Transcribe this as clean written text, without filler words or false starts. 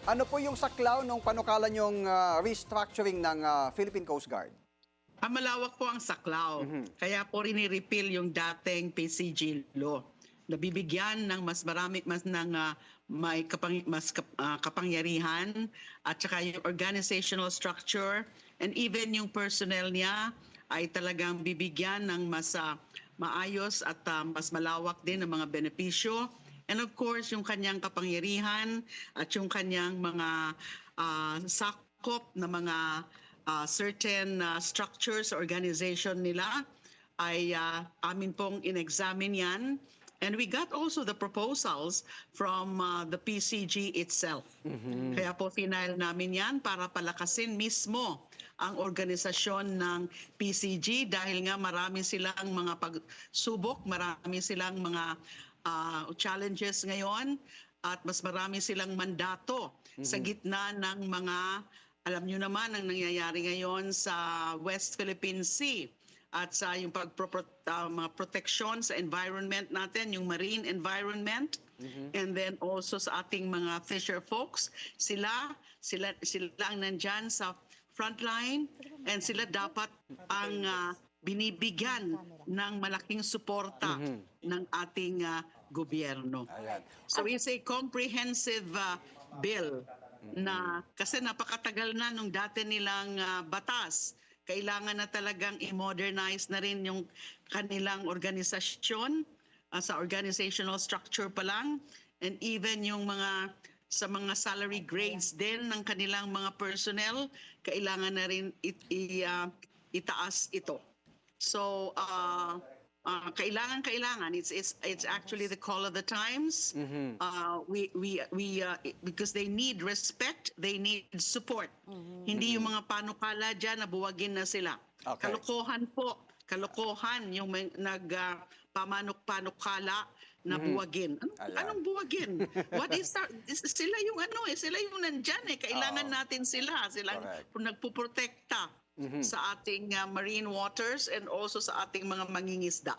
Ano po yung saklaw nung panukala niyong restructuring ng Philippine Coast Guard? Malawak po ang saklaw. Kaya po rini-repeal yung dating PCG law. Nabibigyan ng mas marami may kapangyarihan at saka yung organizational structure and even yung personnel niya ay talagang bibigyan ng mas maayos at mas malawak din ng mga benepisyo. And of course, yung kanyang kapangyarihan at yung kanyang mga sakop na mga certain structures, organization nila ay amin pong in-examine yan. And we got also the proposals from the PCG itself. Kaya po final namin yan para palakasin mismo ang organisasyon ng PCG dahil nga marami silang mga pagsubok, marami silang mga challenges ngayon at mas marami silang mandato sa gitna ng mga, alam nyo naman, ang nangyayari ngayon sa West Philippine Sea at sa yung mga protection sa environment natin, yung marine environment, and then also sa ating mga fisher folks, sila ang nandyan sa frontline and sila dapat ang binibigyan ng malaking suporta ng ating gobyerno. Ayan. So it's a comprehensive bill na kasi napakatagal na nung dati nilang batas. Kailangan na talagang i-modernize na rin yung kanilang organisasyon sa organizational structure pa lang and even yung sa mga salary grades din ng kanilang mga personnel, kailangan na rin itaas ito. So kailangan it's actually the call of the times. Because they need respect, they need support. Hindi yung mga panukala diyan na buwagin na sila. Okay. Kalokohan yung pamanuk-panukala na buwagin. Anong buwagin? What is that? Sila yung sila yung nandiyan eh. Kailangan natin sila nagpuprotekta sa ating marine waters and also sa ating mga mangingisda.